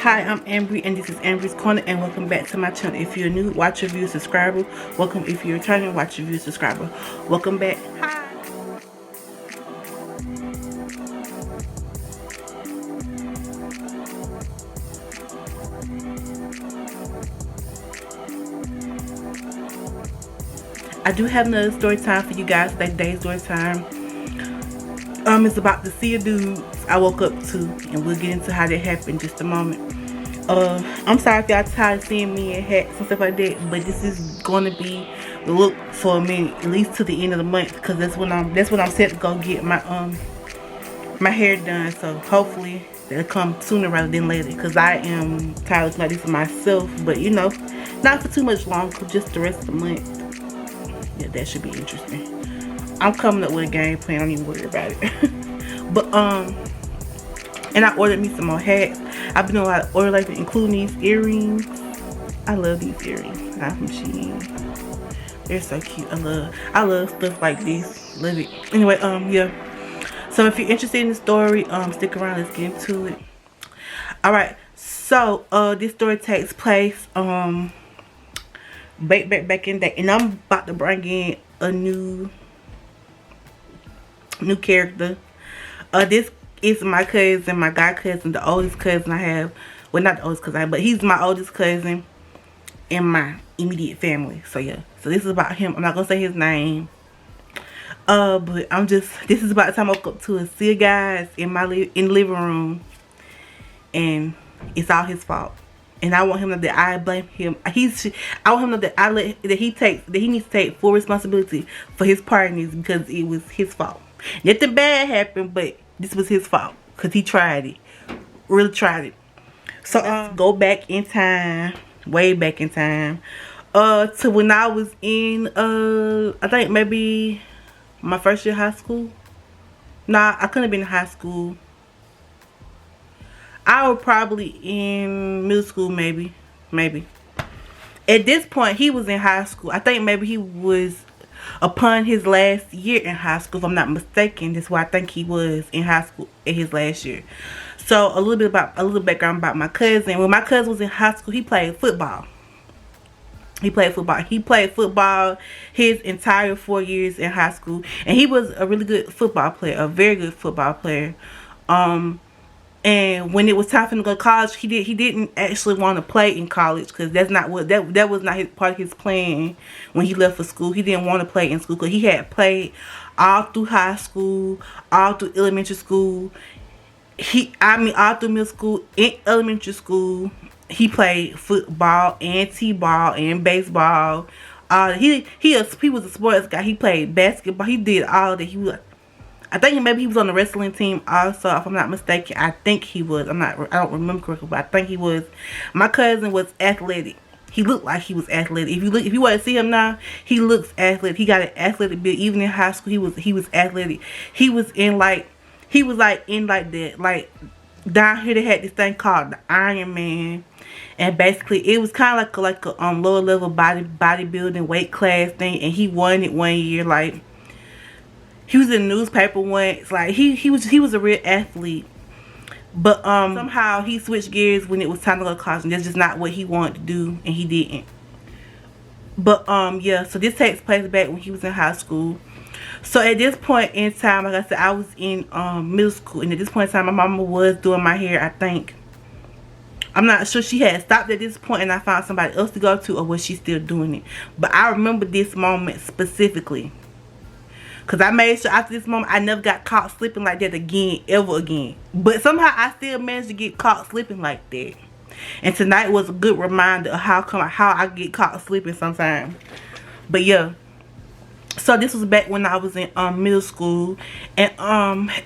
Hi, I'm Ambry and this is Ambry's Corner, and welcome back to my channel. If you're new, watch review, subscriber, welcome. If you're returning, watch review, subscriber, welcome back. Hi. I do have another story time for you guys. Today's story time it's about the sea of dudes I woke up to, and we'll get into how that happened in just a moment. I'm sorry if y'all tired of seeing me in hats and stuff like that, but this is gonna be the look for a minute, at least to the end of the month, because that's when I'm set to go get my my hair done. So hopefully that'll come sooner rather than later, because I am tired of looking like this for myself, but you know, not for too much longer, just the rest of the month. Yeah, that should be interesting. I'm coming up with a game plan, don't even worry about it. But and I ordered me some more hats. I've been doing a lot of order lately, including these earrings. I love these earrings. I'm from Shein. They're so cute. I love stuff like this. Love it. Anyway, yeah. So if you're interested in the story, stick around. Let's get into it. All right. So this story takes place back in the day, and I'm about to bring in a new character. This is my cousin, my god cousin, the oldest cousin I have. Well, not the oldest cousin, but he's my oldest cousin in my immediate family. So yeah, so this is about him. I'm not gonna say his name, but this is about the time I woke up to a sea of guys in the living room, and it's all his fault. And I want him to know that I blame him. I want him to know that he needs to take full responsibility for his part in this, because it was his fault. Nothing bad happened, but this was his fault, because he tried it. Really tried it. So go back in time, way back in time, to when I was in I think maybe my first year of high school. Nah, I couldn't have been in high school. I was probably in middle school, maybe. At this point, he was in high school. I think maybe he was upon his last year in high school, if I'm not mistaken. That's why I think he was in high school at his last year. So a little background about my cousin. When my cousin was in high school, he played football. He played football his entire 4 years in high school, and he was a really good football player, a very good football player. And when it was time for him to go to college, he didn't actually want to play in college, because that's not what that was not part of his plan when he left for school. He didn't want to play in school, because he had played all through high school, all through elementary school. All through middle school, in elementary school, he played football and t-ball and baseball. He was a sports guy. He played basketball. He did all that. I think maybe he was on the wrestling team also, if I'm not mistaken. I think he was. I don't remember correctly, but I think he was. My cousin was athletic. He looked like he was athletic. If you want to see him now, he looks athletic. He got an athletic build. Even in high school, he was athletic. He was down here they had this thing called the Iron Man, and basically it was kind of like a lower level bodybuilding weight class thing, and he won it one year. Like, he was in the newspaper once. Like, he was a real athlete. But somehow he switched gears when it was time to go to college, and that's just not what he wanted to do, and he didn't. But yeah, so this takes place back when he was in high school. So at this point in time, like I said, I was in middle school, and at this point in time, my mama was doing my hair, I think. I'm not sure she had stopped at this point and I found somebody else to go to, or was she still doing it. But I remember this moment specifically, because I made sure after this moment I never got caught slipping like that again, ever again. But somehow I still managed to get caught slipping like that. And tonight was a good reminder of how I get caught slipping sometimes. But yeah. So this was back when I was in middle school. And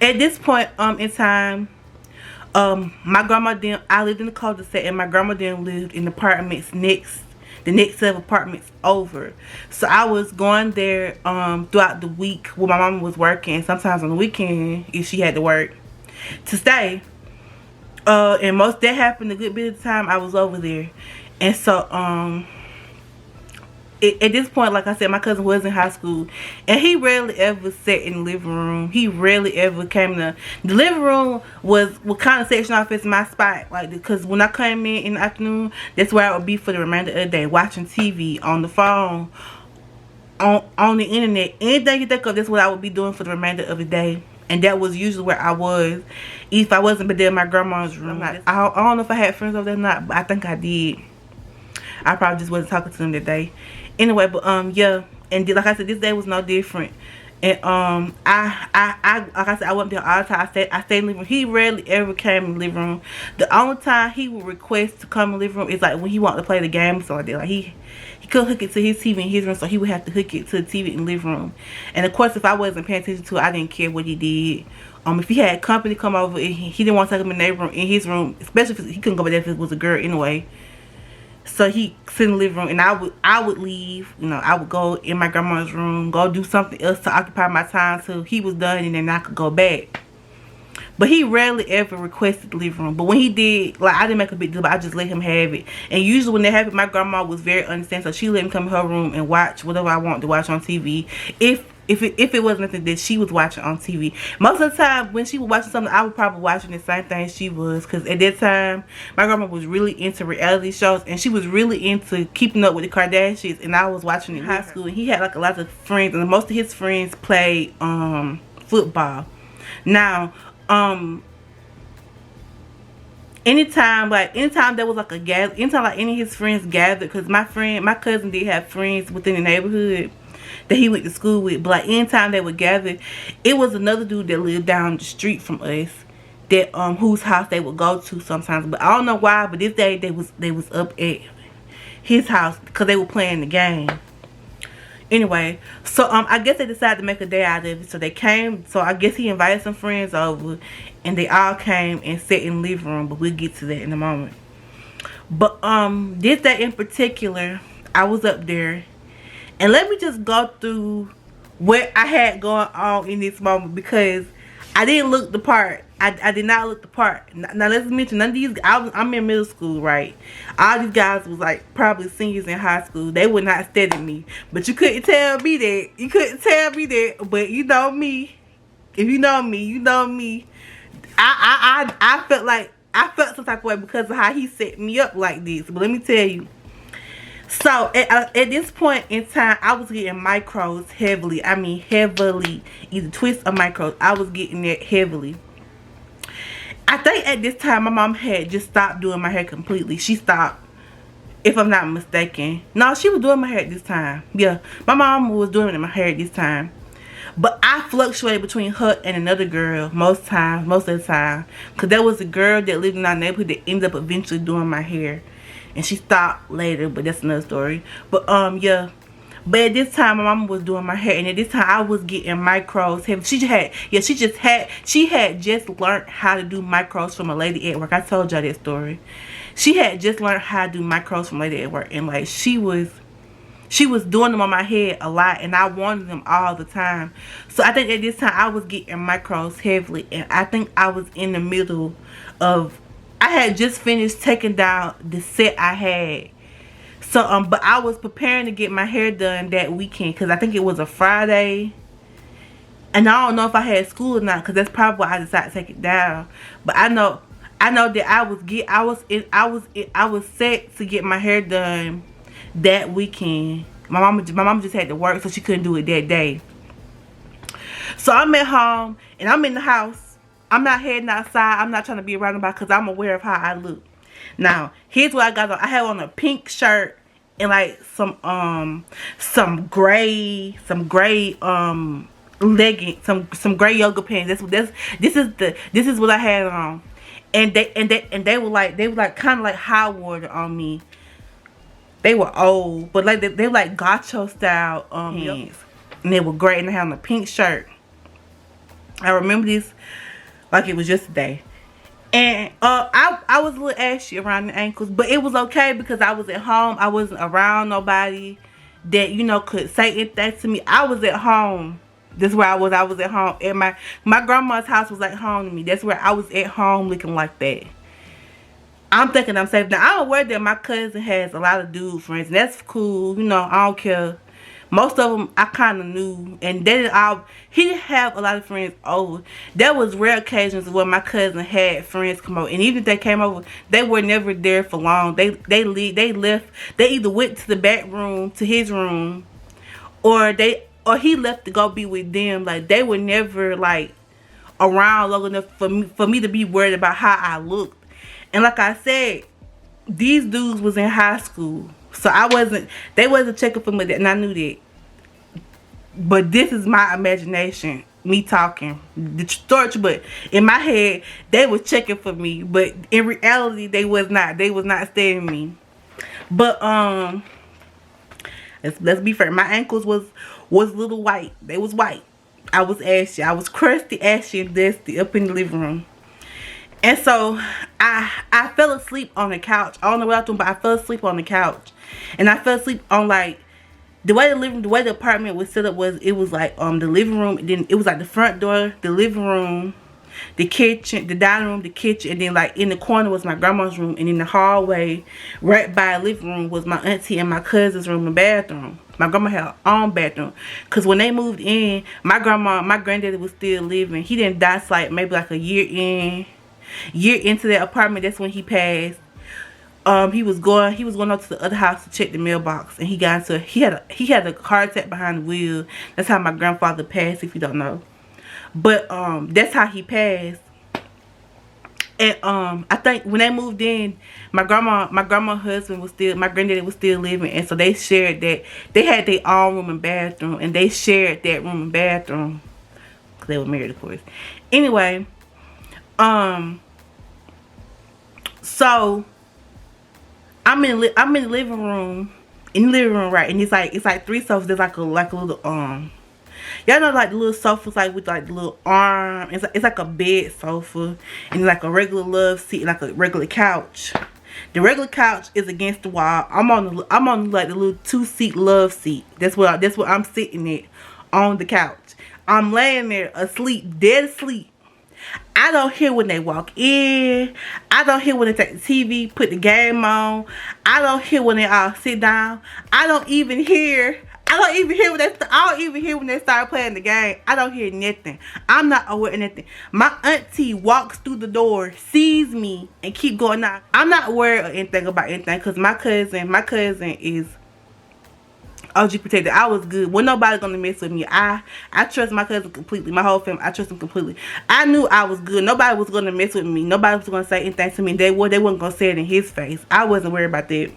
at this point in time, my grandma I lived in the cul-de-sac, and my grandma lived in apartments the next set of apartments over. So I was going there throughout the week when my mama was working, sometimes on the weekend if she had to work, to stay. And that happened a good bit of the time I was over there. And so at this point, like I said, my cousin was in high school, and he rarely ever sat in the living room. He rarely ever came to the living room. Was what kind of section off as my spot, like, because when I came in the afternoon, that's where I would be for the remainder of the day, watching TV, on the phone, on the internet, anything you think of. That's what I would be doing for the remainder of the day. And that was usually where I was. If I wasn't but there in my grandma's room. I don't know if I had friends over there or not, but I think I did. I probably just wasn't talking to them that day. Anyway, but yeah. And like I said, this day was no different. And like I said, I wasn't there all the time. I stayed in the living room. He rarely ever came in the living room. The only time he would request to come in the living room is like when he wanted to play the game or something like that. Like he couldn't hook it to his TV in his room, so he would have to hook it to the TV in the living room. And of course, if I wasn't paying attention to it, I didn't care what he did. If he had company come over, he didn't want to take him in their room, in his room, especially if he couldn't go over there if it was a girl anyway. So he sit in the living room, and I would leave. You know, I would go in my grandma's room, go do something else to occupy my time till he was done, and then I could go back. But he rarely ever requested the living room. But when he did, like, I didn't make a big deal, but I just let him have it. And usually when they have it, my grandma was very understanding, so she let me come in her room and watch whatever I wanted to watch on TV. If it wasn't nothing that she was watching on TV. Most of the time, when she was watching something, I was probably watching the same thing she was. Because at that time, my grandma was really into reality shows. And she was really into keeping up with the Kardashians. And I was watching in high school. And he had like a lot of friends. And most of his friends played football. Now, anytime there was like a gather, anytime like any of his friends gathered, because my cousin did have friends within the neighborhood that he went to school with, but like anytime they would gather, it was another dude that lived down the street from us that whose house they would go to sometimes. But I don't know why, but this day they was up at his house because they were playing the game. Anyway, so I guess they decided to make a day out of it. So they came. So I guess he invited some friends over, and they all came and sat in the living room. But we'll get to that in a moment. But this day in particular, I was up there, and let me just go through what I had going on in this moment, because I didn't look the part. I did not look the part. Now let's mention, none of these, I'm in middle school, right? All these guys was like probably seniors in high school. They would not study me. But you couldn't tell me that. You couldn't tell me that. But you know me. If you know me, you know me. I felt some type of way because of how he set me up like this. But let me tell you. So at this point in time, I was getting micros heavily. I mean heavily. Either twists or micros. I was getting it heavily. I think at this time my mom had just stopped doing my hair completely. She stopped, if I'm not mistaken. No, she was doing my hair at this time. Yeah, my mom was doing my hair at this time. But I fluctuated between her and another girl most of the time. Because there was a girl that lived in our neighborhood that ended up eventually doing my hair. And she stopped later, but that's another story. But yeah. But at this time, my mama was doing my hair, and at this time, I was getting micros. She had just learned how to do micros from a lady at work. I told y'all that story. She had just learned how to do micros from a lady at work, and like she was doing them on my head a lot, and I wanted them all the time. So I think at this time, I was getting micros heavily, and I think I was in the middle of. I had just finished taking down the set I had. So, but I was preparing to get my hair done that weekend because I think it was a Friday. And I don't know if I had school or not because that's probably why I decided to take it down. But I know that I was set to get my hair done that weekend. My mom just had to work, so she couldn't do it that day. So I'm at home and I'm in the house. I'm not heading outside. I'm not trying to be around nobody because I'm aware of how I look. Now, here's what I got on. I have on a pink shirt and like some gray leggings, some gray yoga pants. This is what I had on. And they were like kind of like high water on me. They were old, but like they were like Xoxoxo style pants. And they were gray, and I had on a pink shirt. I remember this like it was yesterday. And I was a little ashy around the ankles, but it was okay because I was at home. I wasn't around nobody that, you know, could say anything to me. I was at home. That's where I was. I was at home. And my grandma's house was like home to me. That's where I was at home looking like that. I'm thinking I'm safe. Now, I'm aware that my cousin has a lot of dude friends, and that's cool. You know, I don't care. Most of them I kind of knew, and they didn't all. He didn't have a lot of friends over. There was rare occasions where my cousin had friends come over, and even if they came over, they were never there for long. They left. They either went to the back room to his room, or he left to go be with them. Like, they were never like around long enough for me to be worried about how I looked. And like I said, these dudes was in high school, so they wasn't checking for me, and I knew that. But this is my imagination, me talking the story, but in my head they was checking for me, but in reality they was not studying me. But let's be fair, my ankles was a little white. They was white. I was ashy. I was crusty, ashy, and dusty up in the living room. And so I fell asleep on the couch. I don't know what I was doing, but I fell asleep on the couch. And I fell asleep on, like, the way the apartment was set up was, it was like the living room, and then it was like the front door, the living room, the kitchen, the dining room, the kitchen, and then like in the corner was my grandma's room, and in the hallway right by the living room was my auntie and my cousin's room and bathroom. My grandma had her own bathroom, because when they moved in, my granddaddy was still living. He didn't die like maybe like a year into that apartment. That's when he passed. He was going up to the other house to check the mailbox, and he had a car attack behind the wheel. That's how my grandfather passed, if you don't know. But that's how he passed. And I think when they moved in, my grandma's husband was still, my granddaddy was still living, and so they shared that. They had their own room and bathroom, and they shared that room and bathroom because they were married, of course. Anyway, so I'm in the living room, right, and it's like three sofas. There's like a little y'all know, like the little sofas, like with like the little arm. It's like a bed sofa, and like a regular love seat, like a regular couch. The regular couch is against the wall. I'm on like the little 2-seat love seat. That's what I'm sitting at on the couch. I'm laying there asleep, dead asleep. I don't hear when they walk in. I don't hear when they take the TV, put the game on. I don't hear when they all sit down. I don't even hear when they start playing the game. I don't hear nothing. I'm not aware of nothing. My auntie walks through the door, sees me, and keep going out. I'm not aware of anything about anything, because my cousin is OG protected. I was good. When nobody gonna mess with me. I trust my cousin completely. My whole family, I trust them completely. I knew I was good. Nobody was gonna mess with me. Nobody was gonna say anything to me. They wasn't gonna say it in his face. I wasn't worried about that.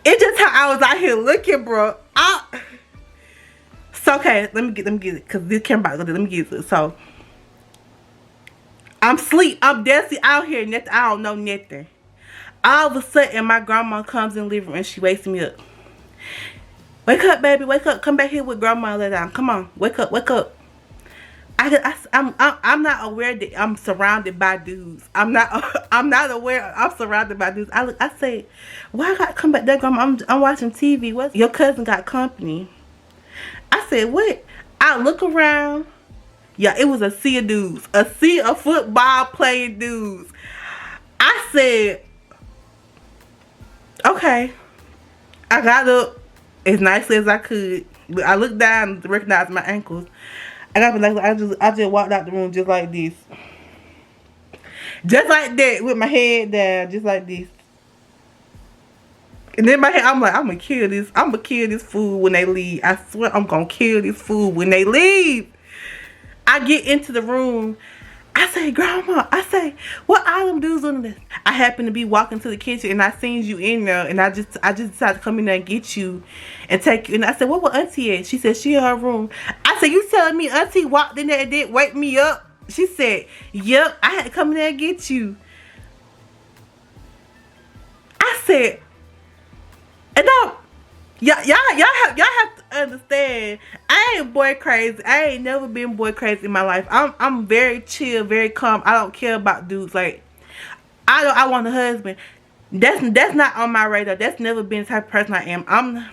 It's just how I was out here looking, bro. So okay, let me get it, because this camera, let me get it. So I'm asleep. I'm dead asleep. I don't hear nothing. I don't know nothing. All of a sudden, my grandma comes in the living room and she wakes me up. Wake up, baby. Wake up. Come back here with grandma and lay down. Come on. Wake up. Wake up. I'm not aware that I'm surrounded by dudes. I'm not aware I'm surrounded by dudes. I say, why I gotta come back there, grandma? I'm watching TV. What? Your cousin got company. I said, what? I look around. Yeah, it was a sea of dudes. A sea of football playing dudes. I said, okay. I got up as nicely as I could. I looked down to recognize my ankles. I just walked out the room just like this. Just like that, with my head down, just like this. And in my head, I'm like, I'm gonna kill this fool when they leave. I swear I'm gonna kill this fool when they leave. I get into the room. I say, grandma, what all them dudes doing this? I happen to be walking to the kitchen, and I seen you in there, and I just decided to come in there and get you and take you. And I said, what was auntie at? She said she in her room. I said, you telling me auntie walked in there and didn't wake me up? She said, yep, I had to come in there and get you. I said, and no, y'all have to understand, I ain't boy crazy. I ain't never been boy crazy in my life. I'm very chill, very calm. I don't care about dudes. Like, I want a husband. That's not on my radar. That's never been the type of person I am.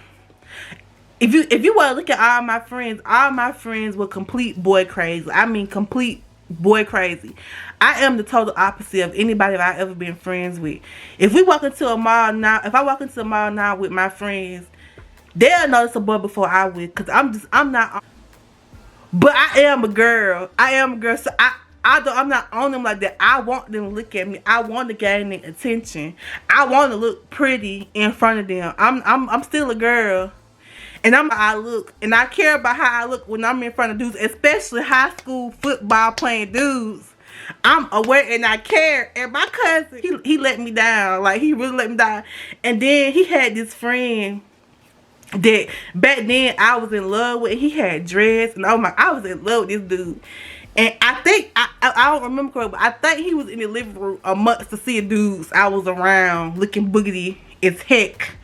If you want to look at all my friends were complete boy crazy. I mean, complete boy crazy. I am the total opposite of anybody that I've ever been friends with. If we walk into a mall now, if I walk into a mall now with my friends, they'll notice a boy before I will, cause I'm not. But I am a girl. I am a girl, so I'm not on them like that. I want them to look at me. I want to gain their attention. I want to look pretty in front of them. I'm still a girl. And I'm how I look, and I care about how I look when I'm in front of dudes, especially high school football playing dudes. I'm aware and I care. And my cousin, he let me down. Like, he really let me down. And then he had this friend that back then I was in love with. He had dreads, and I was in love with this dude. And I think I don't remember correctly, but I think he was in the living room amongst the sea of dudes I was around, looking boogity as heck.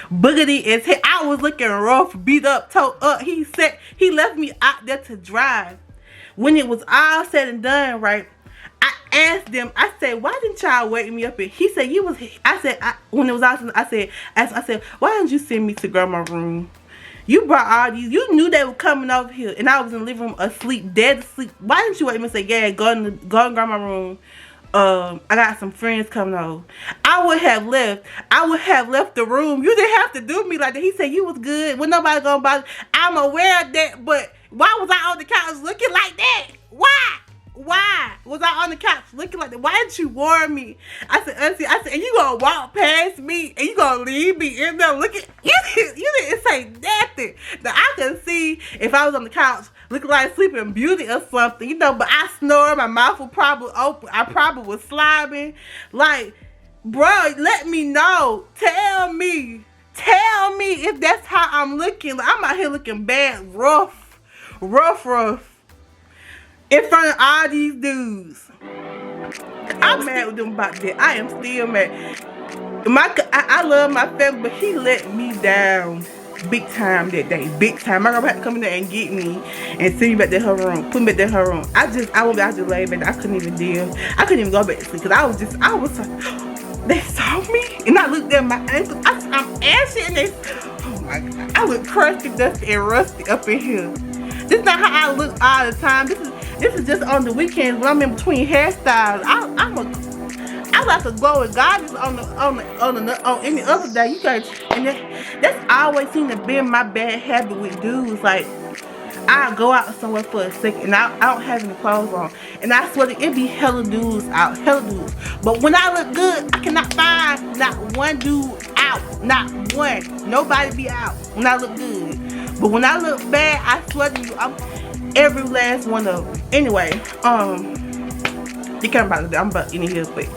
Boogity as heck. I was looking rough, beat up, toe up. He said he left me out there to dry. When it was all said and done, right, I asked them, I said, why didn't y'all wake me up? And he said, you was, I said, when it was awesome, I said, why didn't you send me to grandma's room? You brought all these, you knew they were coming over here, and I was in the living room asleep, dead asleep. Why didn't you wake me and say, yeah, go in grandma's room. I got some friends coming over. I would have left. I would have left the room. You didn't have to do me like that. He said you was good. When nobody gonna bother. I'm aware of that, but why was I on the couch looking like that? Why? Why was I on the couch looking like that? Why didn't you warn me? I said, Auntie, and you gonna walk past me and you gonna leave me in there looking? You didn't say nothing. Now I could see if I was on the couch looking like Sleeping Beauty or something, you know. But I snored, my mouth was probably open, I probably was slobbing. Like, bro, let me know. Tell me if that's how I'm looking. Like, I'm out here looking bad, rough. In front of all these dudes. I'm mad with them about that. I am still mad. I love my family, but he let me down big time that day. Big time. My grandma had to come in there and get me and send me back to her room. Put me back to her room. I just laid back. I couldn't even deal. I couldn't even go back to sleep because I was like, they saw me. And I looked at my ankles. I'm ashy and oh my God. I look crusty, dusty, and rusty up in here. This is not how I look all the time. This is just on the weekends when I'm in between hairstyles. I like to glow with God on any other day. You guys, and that's always seemed to be my bad habit with dudes. Like, I'll go out somewhere for a second and I don't have any clothes on, and I swear it be hella dudes out, hella dudes. But when I look good, I cannot find not one dude out, not one. Nobody be out when I look good. But when I look bad, I swear to you, I'm every last one of them. Anyway, you can't about I'm about in here, but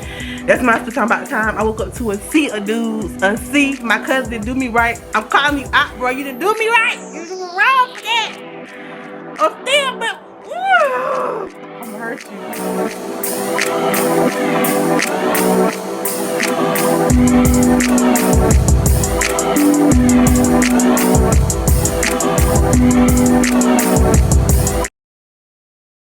that's my first time about time. I woke up to a sea of dudes, a sea. My cousin didn't do me right. I'm calling you out, bro. You didn't do me right. You did wrong for that. I'm still, but I'm gonna hurt you.